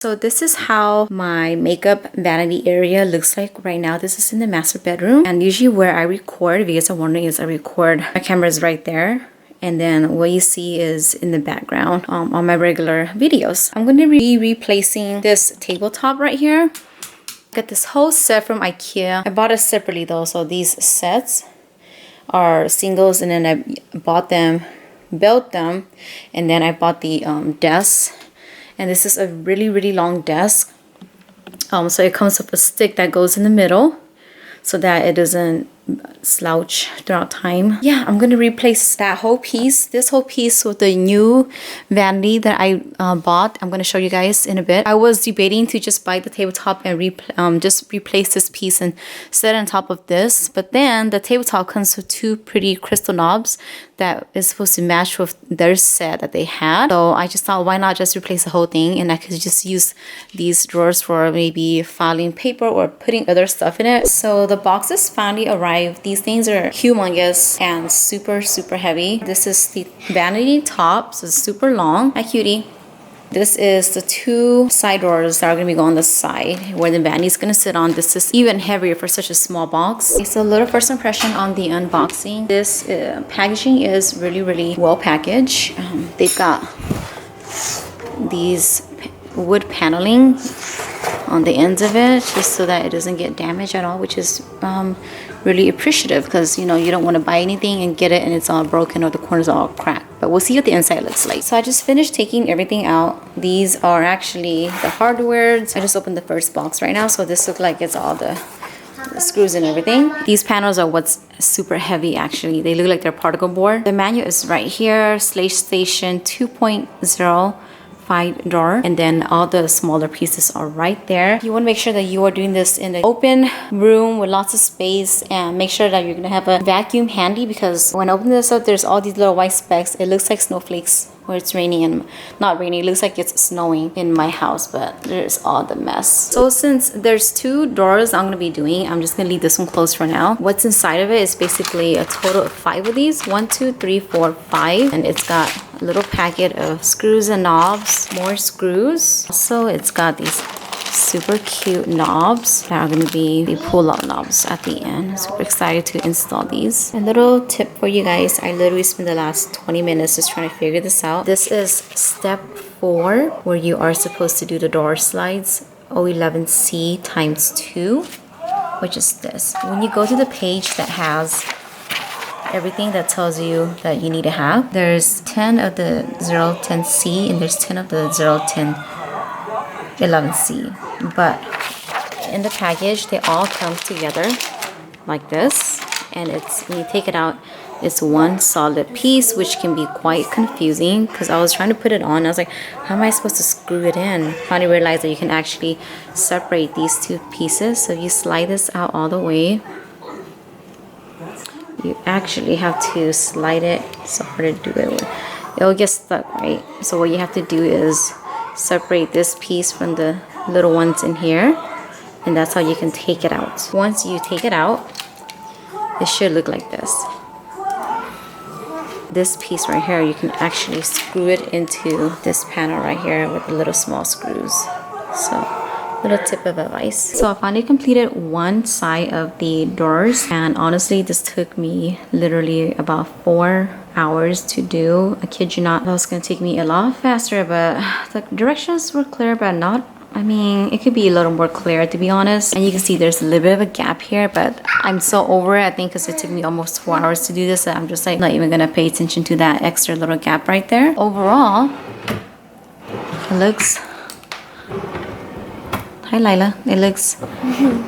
So this is how my makeup vanity area looks like right now. This is in the master bedroom, and usually where I record, if you guys are wondering, is I record, my camera is right there, and then what you see is in the background on my regular videos. I'm going to be replacing this tabletop right here. Got this whole set from Ikea. I bought it separately though, so these sets are singles, and then I bought them, built them, and then I bought the desk. And this is a really long desk. So it comes with a stick that goes in the middle so that it doesn't slouch throughout time. Yeah, I'm gonna replace that whole piece, this whole piece, with the new vanity that I bought. I'm gonna show you guys in a bit. I was debating to just buy the tabletop and just replace this piece and set it on top of this, but then the tabletop comes with two pretty crystal knobs that is supposed to match with their set that they had. So I just thought, why not just replace the whole thing, and I could just use these drawers for maybe filing paper or putting other stuff in it. So the boxes finally arrived. These things are humongous and super heavy. This is the vanity top, so it's super long. Hi, cutie. This is the two side drawers that are going to be going on the side where the vanity is going to sit on. This is even heavier for such a small box. It's a little first impression on the unboxing. This packaging is really well packaged. They've got these wood paneling on the ends of it just so that it doesn't get damaged at all, which is really appreciative, because you know you don't want to buy anything and get it and it's all broken or the corners are all cracked. But we'll see what the inside looks like. So I just finished taking everything out. These are actually the hardware. I just opened the first box right now, so this looks like it's all the screws and everything. These panels are what's super heavy actually. They look like they're particle board. The manual is right here, Slaystation 2.0 drawer, and then all the smaller pieces are right there. You want to make sure that you are doing this in an open room with lots of space, and make sure that you're going to have a vacuum handy, because when I open this up, there's all these little white specks. It looks like snowflakes where it's raining, and not raining, it looks like it's snowing in my house, but there's all the mess. So since there's two drawers I'm going to be doing, I'm just going to leave this one closed for now. What's inside of it is basically a total of 5 of these. 1, 2, 3, 4, 5, and it's got a little packet of screws and knobs, more screws. Also, it's got these super cute knobs that are going to be the pull-out knobs at the end. Super excited to install these. A little tip for you guys, I literally spent the last 20 minutes just trying to figure this out. This is step 4, where you are supposed to do the door slides, O11C times 2, which is this. When you go to the page that has everything that tells you that you need to have, there's 10 of the 010C and there's 10 of the 01011C, but in the package they all come together like this, and it's, when you take it out, it's one solid piece, which can be quite confusing, because I was trying to put it on, I was like, how am I supposed to screw it in? Finally realized that you can actually separate these two pieces. So you slide this out all the way. You actually have to slide it. It's so hard to do it. It'll get stuck, right? So what you have to do is separate this piece from the little ones in here, and that's how you can take it out. Once you take it out, it should look like this. This piece right here, you can actually screw it into this panel right here with the little small screws. So little tip of advice. So I finally completed one side of the doors, and honestly this took me literally about 4 hours to do. I kid you not. That was gonna take me a lot faster, but the directions were clear, but not, I mean, it could be a little more clear, to be honest. And you can see there's a little bit of a gap here, but I'm so over it, I think, because it took me almost 4 hours to do this, that I'm just like not even gonna pay attention to that extra little gap right there. Overall, it looks, hi Lila, it looks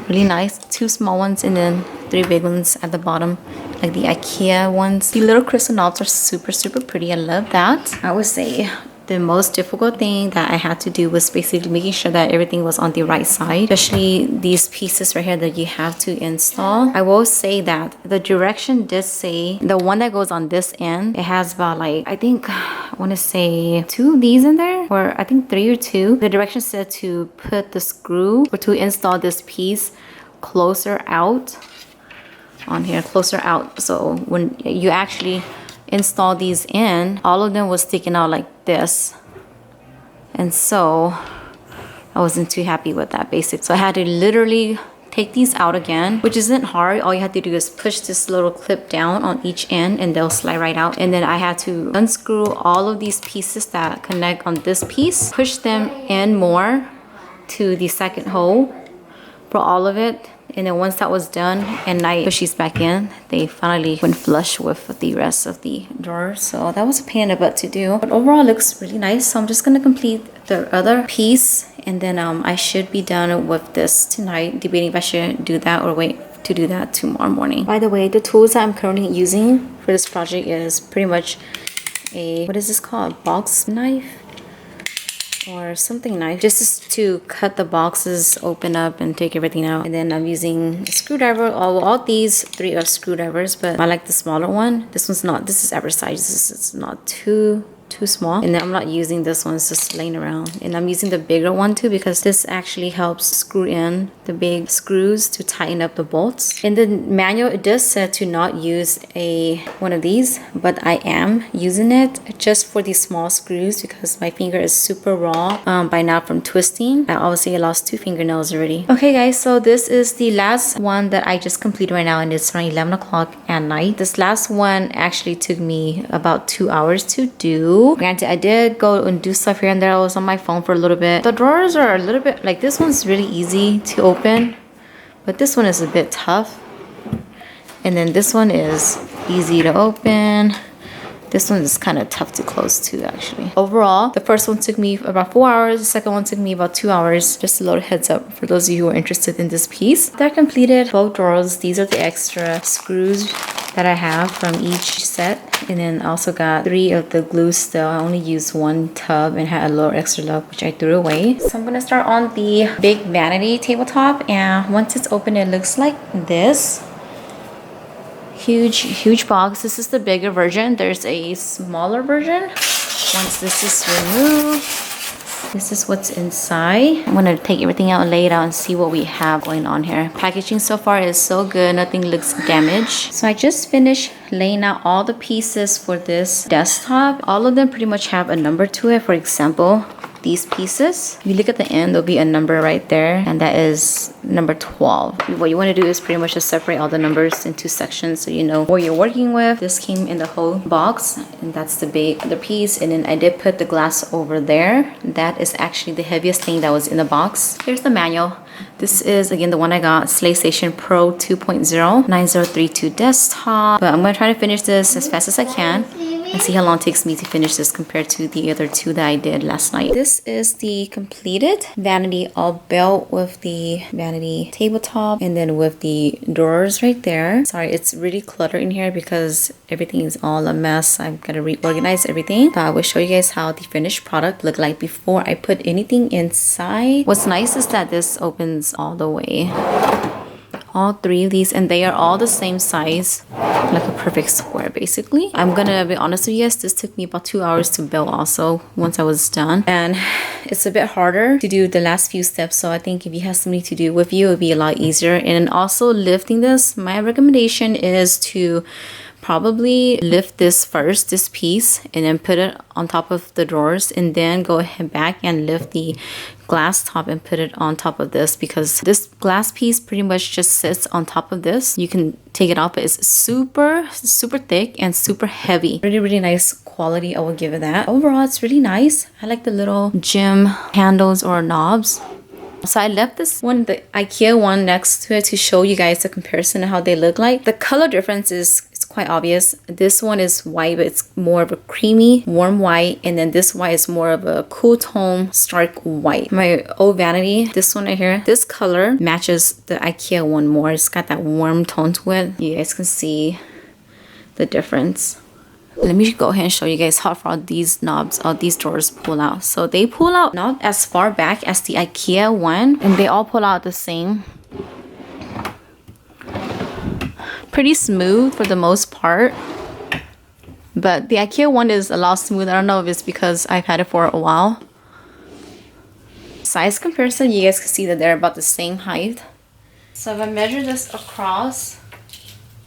really nice. 2 small ones and then 3 big ones at the bottom, like the Ikea ones. The little crystal knobs are super pretty. I love that. I would say the most difficult thing that I had to do was basically making sure that everything was on the right side, especially these pieces right here that you have to install. I will say that the direction did say the one that goes on this end, it has about like, I think, I want to say 2 of these in there, or I think 3 or 2. The direction said to put the screw or to install this piece closer out on here, closer out. So when you actually install these in, all of them was sticking out like this, and so I wasn't too happy with that basic. So I had to literally take these out again, which isn't hard. All you have to do is push this little clip down on each end and they'll slide right out. And then I had to unscrew all of these pieces that connect on this piece, push them in more to the second hole for all of it. And then once that was done and I push these back in, they finally went flush with the rest of the drawers. So that was a pain in the butt to do. But overall, it looks really nice. So I'm just gonna complete the other piece and then I should be done with this tonight. Debating if I should do that or wait to do that tomorrow morning. By the way, the tools that I'm currently using for this project is pretty much a, what is this called? Box knife? Or something knife, just to cut the boxes open up and take everything out. And then I'm using a screwdriver. All these three are screwdrivers, but I like the smaller one. This one's not, this is average size. This is not too small. And then I'm not using this one, it's just laying around. And I'm using the bigger one too because this actually helps screw in the big screws to tighten up the bolts. In the manual, it does say to not use one of these, but I am using it just for these small screws because my finger is super raw by now from twisting. I obviously lost 2 fingernails already. Okay guys, so this is the last one that I just completed right now and it's around 11 o'clock at night. This last one actually took me about 2 hours to do. Granted, I did go and do stuff here and there. I was on my phone for a little bit. The drawers are a little bit, like this one's really easy to open, but this one is a bit tough. And then this one is easy to open. This one is kind of tough to close too, actually. Overall, the first one took me about 4 hours. The second one took me about 2 hours. Just a little heads up for those of you who are interested in this piece. That completed both drawers. These are the extra screws that I have from each set. And then I also got 3 of the glue still. I only used 1 tub and had a little extra love, which I threw away. So I'm gonna start on the big vanity tabletop. And once it's open, it looks like this. Huge box. This is the bigger version. There's a smaller version. Once this is removed, this is what's inside. I'm gonna take everything out and lay it out and see what we have going on here. Packaging so far is so good. Nothing looks damaged. So I just finished laying out all the pieces for this desktop. All of them pretty much have a number to it. For example, these pieces, if you look at the end, there'll be a number right there, and that is number 12. What you want to do is pretty much just separate all the numbers into sections so you know what you're working with. This came in the whole box, and that's the piece. And then I did put the glass over there. That is actually the heaviest thing that was in the box. Here's the manual. This is again the one I got, Slaystation Pro 2.0 9032 desktop. But I'm gonna try to finish this as fast as I can and see how long it takes me to finish this compared to the other 2 that I did last night. This is the completed vanity, all built with the vanity tabletop and then with the drawers right there. Sorry, it's really cluttered in here because everything is all a mess. I've got to reorganize everything. But I will show you guys how the finished product looked like before I put anything inside. What's nice is that this opens all the way. All 3 of these, and they are all the same size, like a perfect square basically. I'm gonna be honest with you guys, this took me about 2 hours to build also once I was done, and it's a bit harder to do the last few steps. So I think if you have somebody to do with you, it would be a lot easier. And also lifting this, my recommendation is to probably lift this first, this piece, and then put it on top of the drawers, and then go ahead back and lift the glass top and put it on top of this, because this glass piece pretty much just sits on top of this. You can take it off, but it's super thick and super heavy. Really nice quality, I will give it that. Overall, it's really nice. I like the little gem handles or knobs. So I left this one, the Ikea one, next to it to show you guys the comparison of how they look like. The color difference is quite obvious. This one is white, but it's more of a creamy, warm white. And then this white is more of a cool tone, stark white. My old vanity, this one right here, this color matches the Ikea one more. It's got that warm tone to it. You guys can see the difference. Let me go ahead and show you guys how far these knobs or these drawers pull out. So they pull out not as far back as the Ikea one, and they all pull out the same. Pretty smooth for the most part, but the Ikea one is a lot smoother. I don't know if it's because I've had it for a while. Size comparison, you guys can see that they're about the same height. So if I measure this across,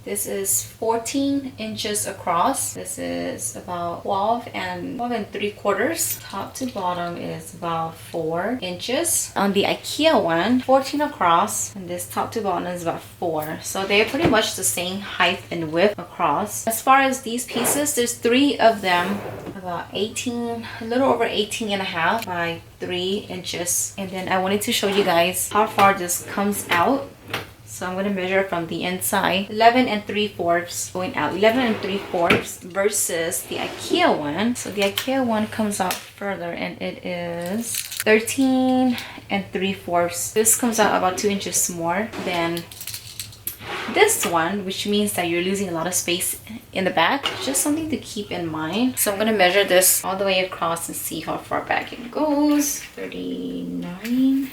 This is 14 inches across. This is about 12 and 3/4. Top to bottom is about 4 inches. On the Ikea one, 14 across, and this top to bottom is about 4. So they're pretty much the same height and width across. As far as these pieces, there's 3 of them, about 18, a little over 18 and a half by 3 inches. And then I wanted to show you guys how far this comes out. So I'm going to measure from the inside, 11 3/4 going out, 11 3/4 versus the Ikea one. So the Ikea one comes out further and it is 13 3/4. This comes out about 2 inches more than this one, which means that you're losing a lot of space in the back. Just something to keep in mind. So I'm going to measure this all the way across and see how far back it goes. 39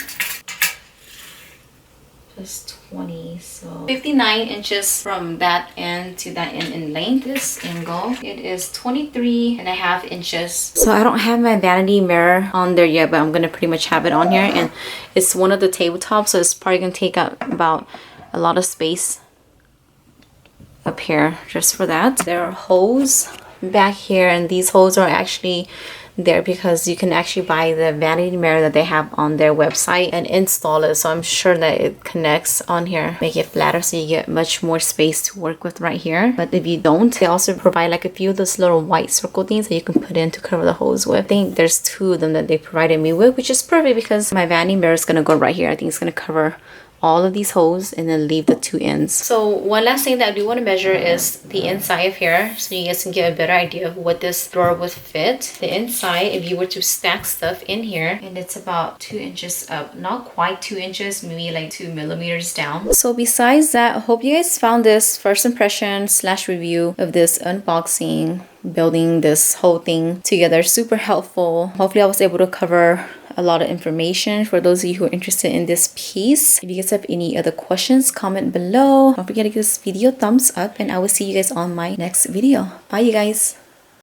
plus 20, so 59 inches from that end to that end in length. This angle, it is 23 and a half inches. So I don't have my vanity mirror on there yet, but I'm gonna pretty much have it on here, and it's one of the tabletops, so it's probably gonna take up about a lot of space up here just for that. There are holes back here, and these holes are actually there because you can actually buy the vanity mirror that they have on their website and install it. So I'm sure that it connects on here, make it flatter so you get much more space to work with right here. But if you don't, they also provide like a few of those little white circle things that you can put in to cover the holes with. I think there's 2 of them that they provided me with, which is perfect because my vanity mirror is gonna go right here. I think it's gonna cover all of these holes and then leave the 2 ends. So one last thing that I do want to measure is the inside of here, so you guys can get a better idea of what this drawer would fit. The inside, if you were to stack stuff in here, and it's about 2 inches up, not quite 2 inches, maybe like 2 millimeters down. So besides that, I hope you guys found this first impression / review of this unboxing, building this whole thing together super helpful. Hopefully I was able to cover a lot of information for those of you who are interested in this piece. If you guys have any other questions, comment below. Don't forget to give this video a thumbs up, and I will see you guys on my next video. Bye, you guys.